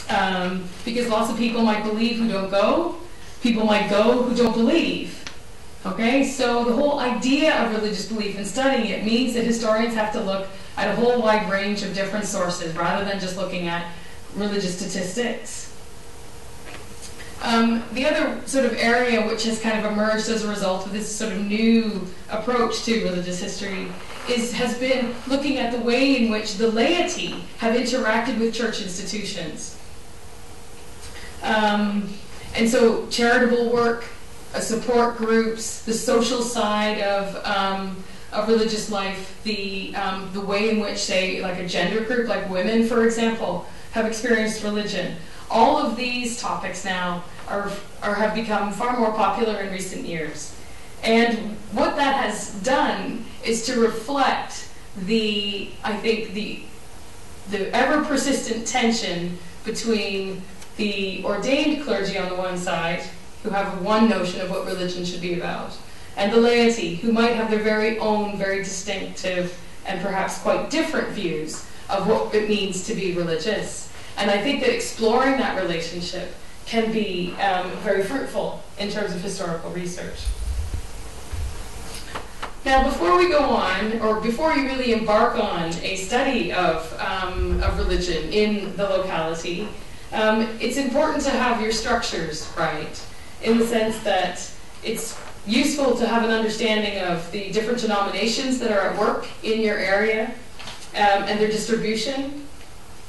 Because lots of people might believe who don't go. People might go who don't believe. Okay, so the whole idea of religious belief and studying it means that historians have to look at a whole wide range of different sources rather than just looking at religious statistics. The other sort of area which has kind of emerged as a result of this sort of new approach to religious history has been looking at the way in which the laity have interacted with church institutions. And so charitable work, support groups, the social side of religious life, the way in which, say, like a gender group, like women, for example, have experienced religion. All of these topics now have become far more popular in recent years. And what that has done is to reflect I think the ever persistent tension between the ordained clergy on the one side, who have one notion of what religion should be about, and the laity, who might have their very own, very distinctive, and perhaps quite different views of what it means to be religious. And I think that exploring that relationship can be very fruitful in terms of historical research. Now, before we go on, or before you really embark on a study of religion in the locality, it's important to have your structures right, in the sense that it's useful to have an understanding of the different denominations that are at work in your area and their distribution.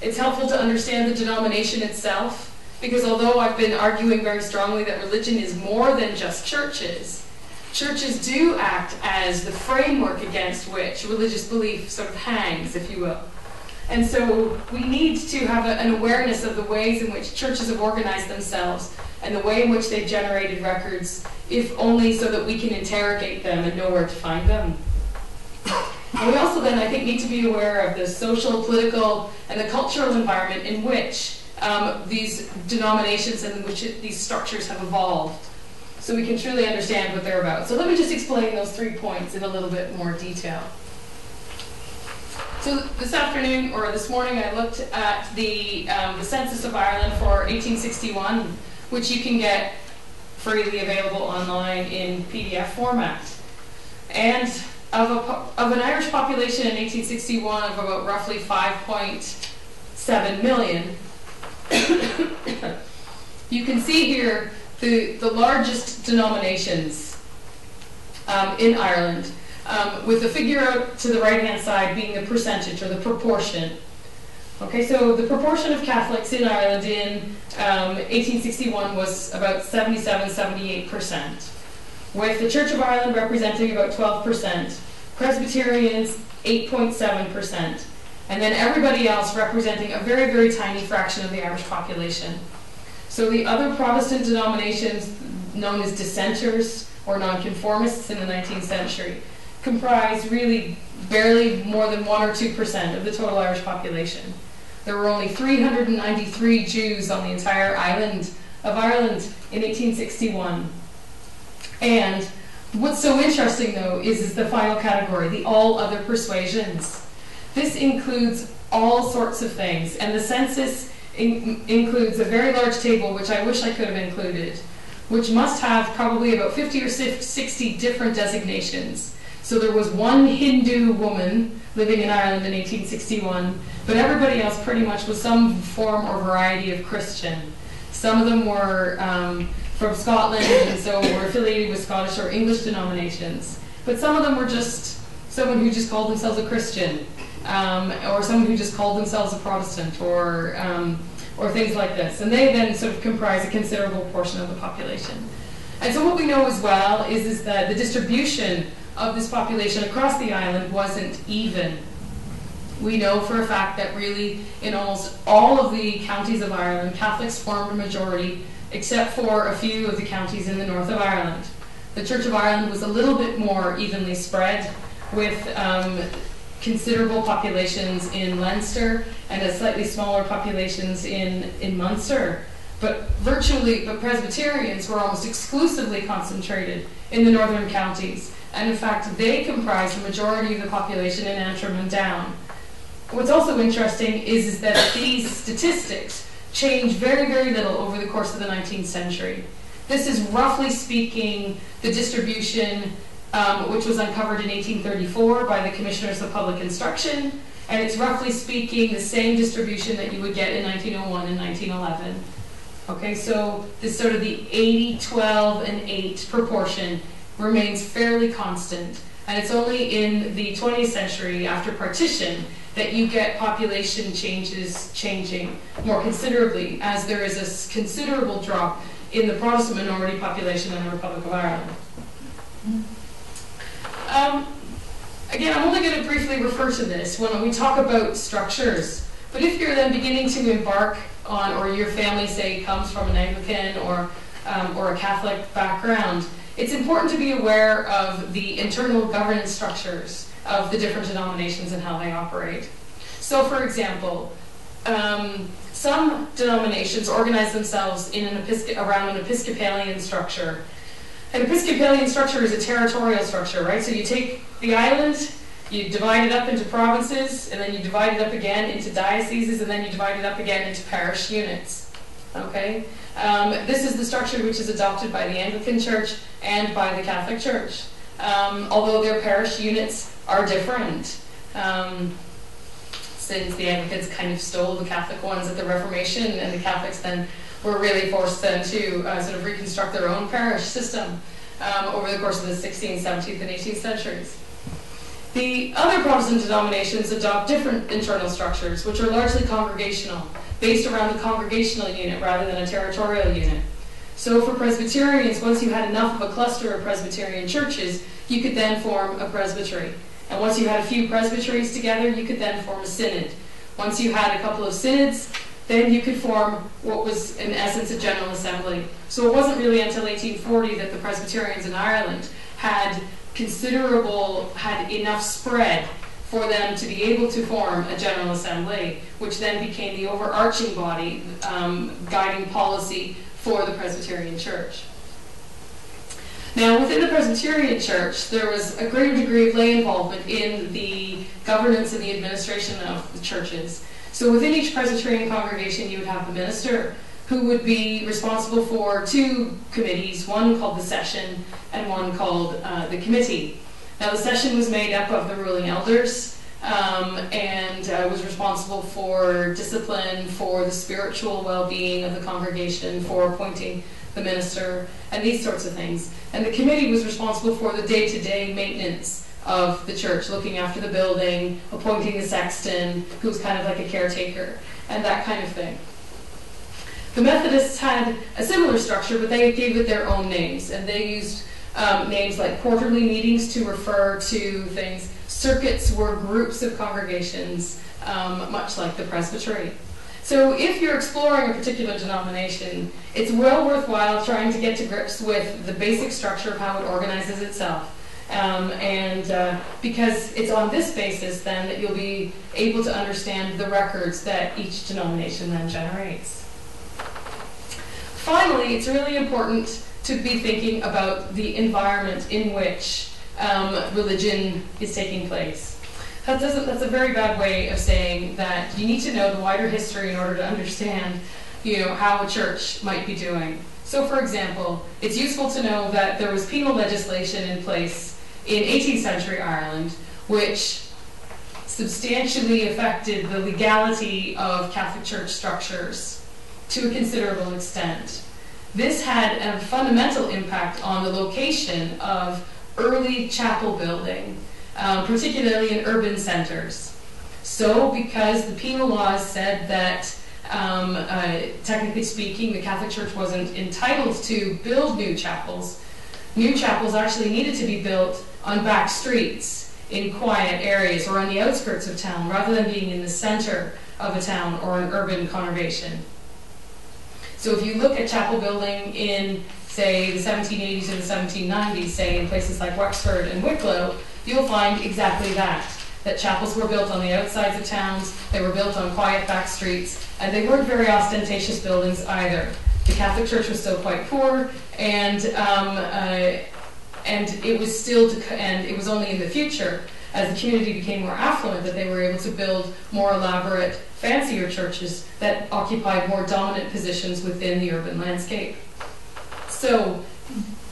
It's helpful to understand the denomination itself, because although I've been arguing very strongly that religion is more than just churches, churches do act as the framework against which religious belief sort of hangs, if you will. And so we need to have an awareness of the ways in which churches have organized themselves and the way in which they've generated records, if only so that we can interrogate them and know where to find them. And we also then, I think, need to be aware of the social, political, and the cultural environment in which these denominations and in which these structures have evolved, so we can truly understand what they're about. So let me just explain those 3 points in a little bit more detail. So this afternoon, or this morning, I looked at the Census of Ireland for 1861, which you can get freely available online in PDF format. And of an Irish population in 1861 of about roughly 5.7 million, you can see here the largest denominations in Ireland, with the figure out to the right-hand side being the percentage or the proportion. Okay, so the proportion of Catholics in Ireland in 1861 was about 77–78%, with the Church of Ireland representing about 12%, Presbyterians 8.7%, and then everybody else representing a very, very tiny fraction of the Irish population. So the other Protestant denominations, known as dissenters or nonconformists in the 19th century, comprise really barely more than 1 or 2% of the total Irish population. There were only 393 Jews on the entire island of Ireland in 1861. And what's so interesting, though, is the final category, the all other persuasions. This includes all sorts of things, and the census includes a very large table, which I wish I could have included, which must have probably about 50 or 60 different designations. So there was one Hindu woman living in Ireland in 1861, but everybody else pretty much was some form or variety of Christian. Some of them were from Scotland, and so were affiliated with Scottish or English denominations. But some of them were just someone who just called themselves a Christian, or someone who just called themselves a Protestant, or things like this. And they then sort of comprise a considerable portion of the population. And so what we know as well is that the distribution of this population across the island wasn't even. We know for a fact that really in almost all of the counties of Ireland, Catholics formed a majority, except for a few of the counties in the north of Ireland. The Church of Ireland was a little bit more evenly spread, with considerable populations in Leinster and a slightly smaller populations in Munster. But Presbyterians were almost exclusively concentrated in the northern counties. And in fact, they comprise the majority of the population in Antrim and Down. What's also interesting is that these statistics changed very, very little over the course of the 19th century. This is roughly speaking the distribution which was uncovered in 1834 by the Commissioners of Public Instruction, and it's roughly speaking the same distribution that you would get in 1901 and 1911. Okay, so this sort of the 80, 12, and 8 proportion remains fairly constant, and it's only in the 20th century, after partition, that you get population changes changing more considerably, as there is a considerable drop in the Protestant minority population in the Republic of Ireland. Again, I'm only going to briefly refer to this when we talk about structures, but if you're then beginning to embark on, or your family, say, comes from an Anglican or a Catholic background, it's important to be aware of the internal governance structures of the different denominations and how they operate. So, for example, some denominations organize themselves in around an Episcopalian structure. An Episcopalian structure is a territorial structure, right? So you take the island, you divide it up into provinces, and then you divide it up again into dioceses, and then you divide it up again into parish units. Okay? This is the structure which is adopted by the Anglican Church and by the Catholic Church, although their parish units are different. Since the Anglicans kind of stole the Catholic ones at the Reformation, and the Catholics then were really forced then to sort of reconstruct their own parish system over the course of the 16th, 17th, and 18th centuries. The other Protestant denominations adopt different internal structures, which are largely congregational, based around the congregational unit rather than a territorial unit. So for Presbyterians, once you had enough of a cluster of Presbyterian churches, you could then form a presbytery. And once you had a few presbyteries together, you could then form a synod. Once you had a couple of synods, then you could form what was, in essence, a General Assembly. So it wasn't really until 1840 that the Presbyterians in Ireland had enough spread for them to be able to form a General Assembly, which then became the overarching body guiding policy for the Presbyterian Church. Now, within the Presbyterian Church, there was a greater degree of lay involvement in the governance and the administration of the churches. So within each Presbyterian congregation, you would have the minister, who would be responsible for two committees, one called the session and one called the committee. Now, the session was made up of the ruling elders and was responsible for discipline, for the spiritual well-being of the congregation, for appointing the minister, and these sorts of things. And the committee was responsible for the day-to-day maintenance of the church, looking after the building, appointing the sexton, who was kind of like a caretaker, and that kind of thing. The Methodists had a similar structure, but they gave it their own names, and they used names like quarterly meetings to refer to things. Circuits were groups of congregations, much like the presbytery. So if you're exploring a particular denomination, it's well worthwhile trying to get to grips with the basic structure of how it organizes itself. Because it's on this basis then that you'll be able to understand the records that each denomination then generates. Finally, it's really important to be thinking about the environment in which religion is taking place. That's a very bad way of saying that you need to know the wider history in order to understand, how a church might be doing. So, for example, it's useful to know that there was penal legislation in place in 18th century Ireland, which substantially affected the legality of Catholic Church structures to a considerable extent. This had a fundamental impact on the location of early chapel building, particularly in urban centers. So, because the penal laws said that, technically speaking, the Catholic Church wasn't entitled to build new chapels actually needed to be built on back streets, in quiet areas, or on the outskirts of town, rather than being in the center of a town or an urban congregation. So if you look at chapel building in, say, the 1780s and the 1790s, say, in places like Wexford and Wicklow, you'll find exactly that chapels were built on the outsides of towns, they were built on quiet back streets, and they weren't very ostentatious buildings either. The Catholic Church was still quite poor, and it was only in the future, as the community became more affluent, that they were able to build more elaborate, fancier churches that occupied more dominant positions within the urban landscape. So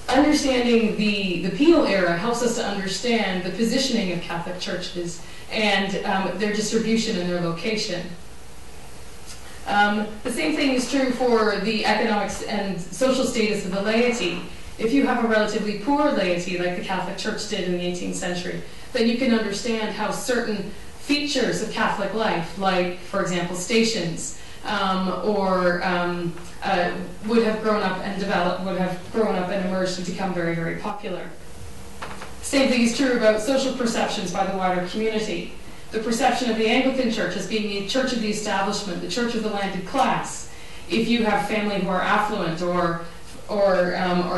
understanding the penal era helps us to understand the positioning of Catholic churches and their distribution and their location. The same thing is true for the economics and social status of the laity. If you have a relatively poor laity, like the Catholic Church did in the 18th century, then you can understand how certain features of Catholic life, like, for example, stations, would have grown up and developed, would have grown up and emerged and become very, very popular. Same thing is true about social perceptions by the wider community. The perception of the Anglican Church as being the church of the establishment, the church of the landed class. If you have family who are affluent or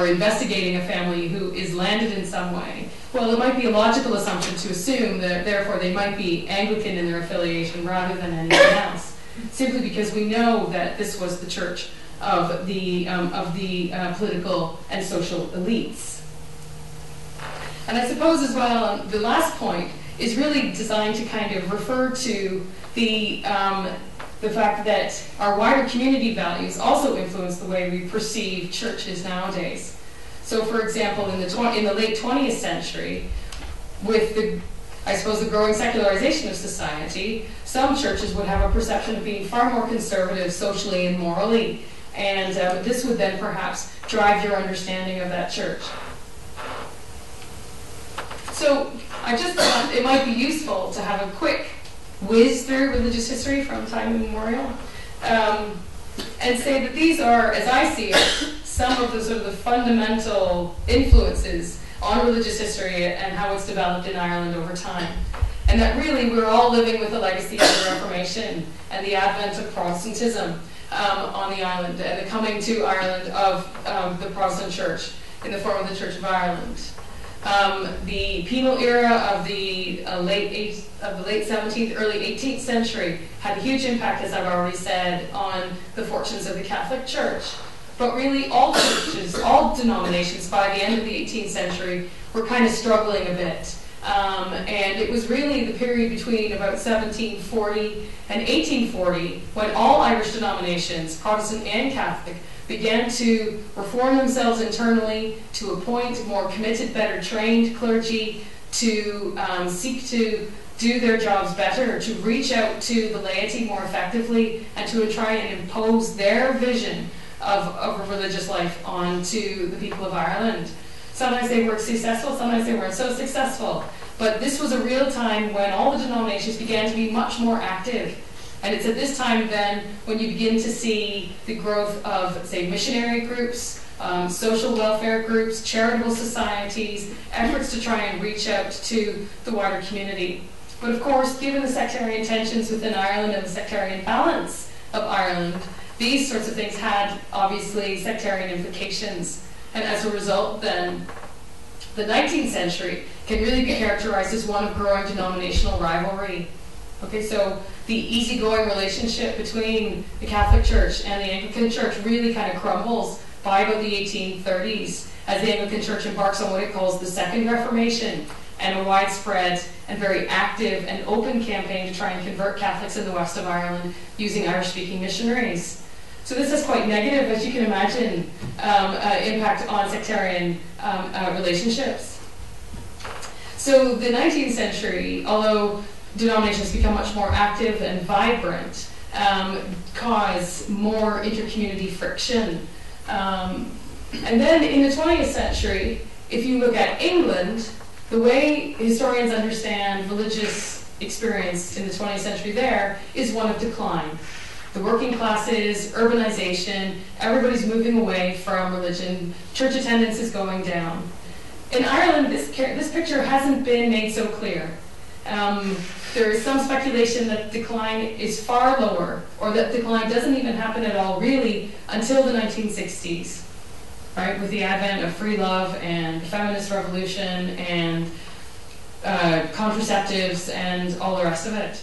investigating a family who is landed in some way, well, it might be a logical assumption to assume that therefore they might be Anglican in their affiliation rather than anything else, simply because we know that this was the church of the political and social elites. And I suppose as well, the last point is really designed to kind of refer to the fact that our wider community values also influence the way we perceive churches nowadays. So, for example, in the late 20th century, with the growing secularization of society, some churches would have a perception of being far more conservative socially and morally, and this would then perhaps drive your understanding of that church. So I just thought it might be useful to have a quick whiz through religious history from time immemorial, and say that these are, as I see it, some of the sort of the fundamental influences on religious history and how it's developed in Ireland over time. And that really we're all living with the legacy of the Reformation and the advent of Protestantism on the island, and the coming to Ireland of the Protestant Church in the form of the Church of Ireland. The penal era of the late 17th, early 18th century had a huge impact, as I've already said, on the fortunes of the Catholic Church. But really all churches, all denominations by the end of the 18th century were kind of struggling a bit. And it was really the period between about 1740 and 1840 when all Irish denominations, Protestant and Catholic, began to reform themselves internally, to appoint more committed, better trained clergy, to seek to do their jobs better, to reach out to the laity more effectively, and to try and impose their vision of a religious life onto the people of Ireland. Sometimes they were successful, sometimes they weren't so successful. But this was a real time when all the denominations began to be much more active. And it's at this time then when you begin to see the growth of, say, missionary groups, social welfare groups, charitable societies, efforts to try and reach out to the wider community. But of course, given the sectarian tensions within Ireland and the sectarian balance of Ireland, these sorts of things had obviously sectarian implications. And as a result then, the 19th century can really be characterized as one of growing denominational rivalry. Okay, so the easygoing relationship between the Catholic Church and the Anglican Church really kind of crumbles by about the 1830s as the Anglican Church embarks on what it calls the Second Reformation and a widespread and very active and open campaign to try and convert Catholics in the west of Ireland using Irish-speaking missionaries. So this has quite negative, as you can imagine, impact on sectarian relationships. So the 19th century, although denominations become much more active and vibrant, cause more inter-community friction. And then in the 20th century, if you look at England, the way historians understand religious experience in the 20th century there is one of decline. The working classes, urbanization, everybody's moving away from religion, church attendance is going down. In Ireland, this picture hasn't been made so clear. There is some speculation that decline is far lower, or that decline doesn't even happen at all, really, until the 1960s, right? With the advent of free love and the feminist revolution and contraceptives and all the rest of it.